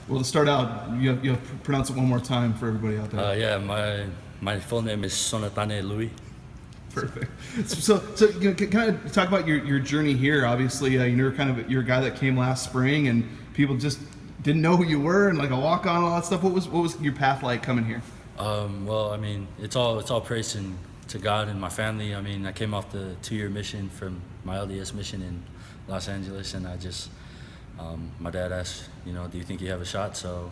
Well, to start out, you have to pronounce it one more time for everybody out there. My full name is Sonatane Lui. Perfect. So kind of talk about your journey here. Obviously, you're a guy that came last spring, and people just didn't know who you were, and like a walk on, all that stuff. What was your path like coming here? Well, I mean, it's all praise to God and my family. I mean, I came off the 2-year mission from my LDS mission in Los Angeles, and my dad asked, do you think you have a shot? So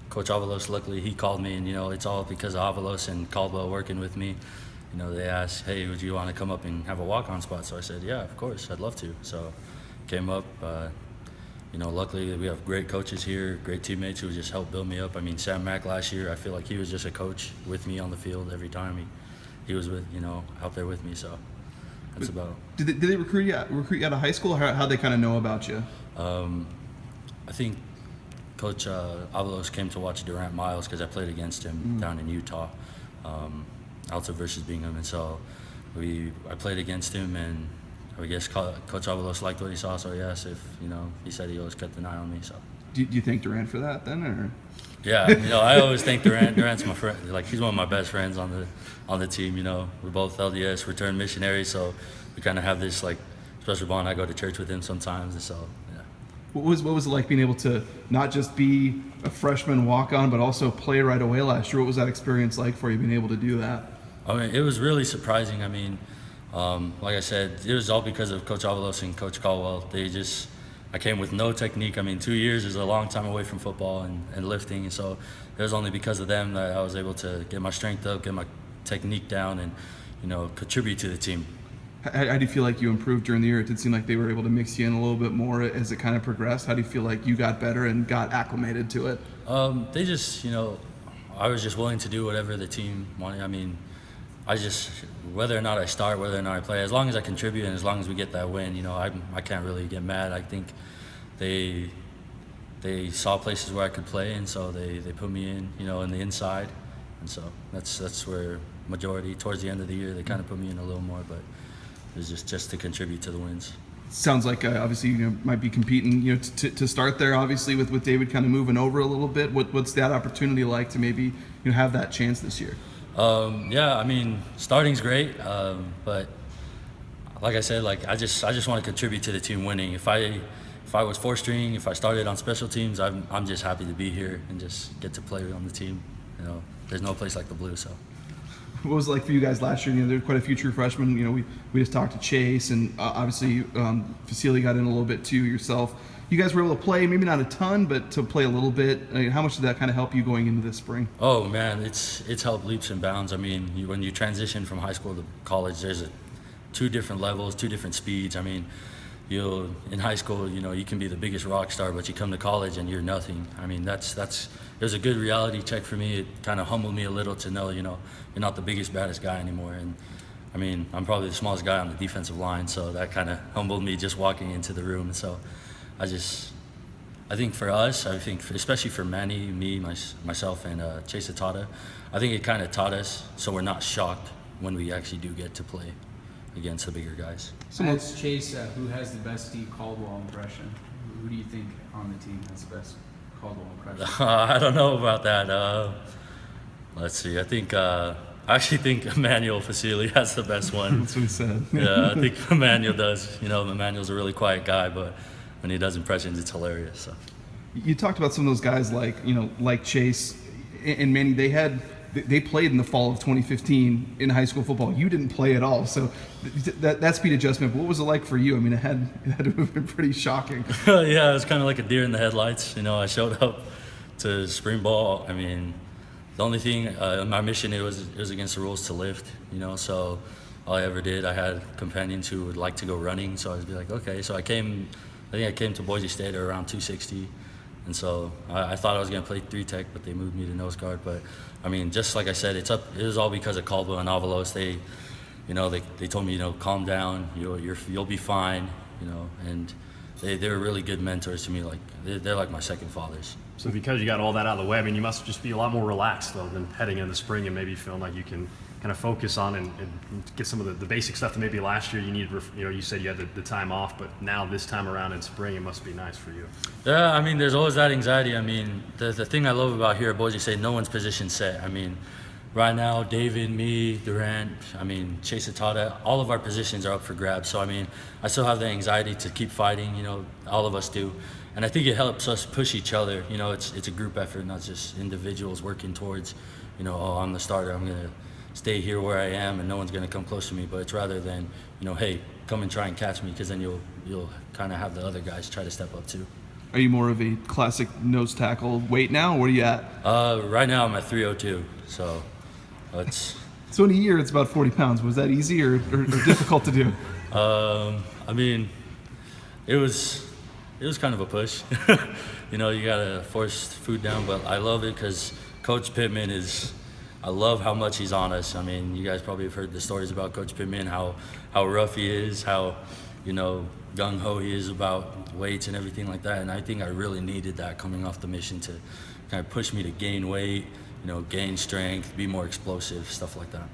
Coach Avalos, luckily he called me, and it's all because of Avalos and Caldwell working with me. They asked, hey, would you want to come up and have a walk-on spot? So I said, yeah, of course, I'd love to. So came up. Luckily we have great coaches here, great teammates who just helped build me up. I mean, Sam Mack last year, I feel like he was just a coach with me on the field every time he was out there with me. So that's about. Did they recruit you out of high school? How'd they kind of know about you? I think Coach Avalos came to watch Durant Miles because I played against him down in Utah, Alta versus Bingham, and so I played against him, and I guess Coach Avalos liked what he saw, so he asked if he said he always kept an eye on me. So. Do you thank Durant for that then, or? Yeah, I always thank Durant. Durant's my friend. Like, he's one of my best friends on the team. We're both LDS returned missionaries, so we kind of have this like special bond. I go to church with him sometimes, and so yeah. What was it like being able to not just be a freshman walk-on, but also play right away last year? What was that experience like for you, being able to do that? I mean, it was really surprising. I mean, like I said, it was all because of Coach Avalos and Coach Caldwell. I came with no technique. I mean, 2 years is a long time away from football and lifting, and so it was only because of them that I was able to get my strength up, get my technique down, and contribute to the team. How do you feel like you improved during the year? It did seem like they were able to mix you in a little bit more as it kind of progressed. How do you feel like you got better and got acclimated to it? They just, I was just willing to do whatever the team wanted. I mean, whether or not I start, whether or not I play, as long as I contribute and as long as we get that win, I can't really get mad. I think they saw places where I could play, and so they put me in the inside, and so that's where majority towards the end of the year they kind of put me in a little more, but it was just to contribute to the wins. Sounds like obviously you might be competing to start there, obviously with David kind of moving over a little bit. What's that opportunity like to maybe have that chance this year? Yeah, I mean, starting's great, but like I said, I just want to contribute to the team winning. If I was 4th string, if I started on special teams, I'm just happy to be here and just get to play on the team. There's no place like the Blue. So. What was it like for you guys last year? There were quite a few true freshmen. We just talked to Chase, and obviously Vasily got in a little bit too yourself. You guys were able to play, maybe not a ton, but to play a little bit. I mean, how much did that kind of help you going into this spring? Oh man, it's helped leaps and bounds. I mean, when you transition from high school to college, there's 2 different levels, 2 different speeds. I mean, in high school, you can be the biggest rock star, but you come to college and you're nothing. I mean, it was a good reality check for me. It kind of humbled me a little to know, you're not the biggest, baddest guy anymore. And I mean, I'm probably the smallest guy on the defensive line, so that kind of humbled me just walking into the room. And so I think for us, especially for Manny, me, myself, and Chase Atata, I think it kind of taught us so we're not shocked when we actually do get to play against the bigger guys. So as Chase, who has the best Steve Caldwell impression? Who do you think on the team has the best Caldwell impression? I don't know about that. Let's see. I actually think Emmanuel Vasily has the best one. That's what he said. Yeah, I think Emmanuel does. Emmanuel's a really quiet guy, but when he does impressions, it's hilarious. So. You talked about some of those guys like Chase and Manny. They played in the fall of 2015 in high school football. You didn't play at all, so that speed adjustment. What was it like for you? I mean, it had to have been pretty shocking. Yeah, it was kind of like a deer in the headlights. I showed up to spring ball. I mean, the only thing my mission it was against the rules to lift. So all I ever did, I had companions who would like to go running, so I'd be like, okay. So I think I came to Boise State at around 260. And so I thought I was going to play 3 tech, but they moved me to nose guard. But I mean, just like I said, it was all because of Caldwell and Avalos. They told me, calm down, you'll be fine, and they were really good mentors to me. Like they're like my second fathers. So because you got all that out of the way, I mean, you must just be a lot more relaxed though than heading into the spring and maybe feeling like you can kind of focus on and get some of the basic stuff that maybe last year you needed. You said you had the time off, but now this time around in spring, it must be nice for you. Yeah, I mean, there's always that anxiety. I mean, the thing I love about here at Boise State, no one's position set. I mean, right now, David, me, Durant, I mean, Chase Atada, all of our positions are up for grabs. So, I mean, I still have the anxiety to keep fighting, all of us do. And I think it helps us push each other. It's a group effort, not just individuals working towards, oh, I'm the starter, I'm going to stay here where I am and no one's going to come close to me. But it's rather than, hey, come and try and catch me, because then you'll kind of have the other guys try to step up too. Are you more of a classic nose tackle weight now? Where are you at? Right now I'm at 302, so it's... So in a year, it's about 40 pounds. Was that easy or difficult to do? I mean, it was kind of a push. You gotta force food down, but I love it because Coach Pittman I love how much he's on us. I mean, you guys probably have heard the stories about Coach Pittman, how rough he is, how, gung-ho he is about weights and everything like that. And I think I really needed that coming off the mission to kind of push me to gain weight, gain strength, be more explosive, stuff like that.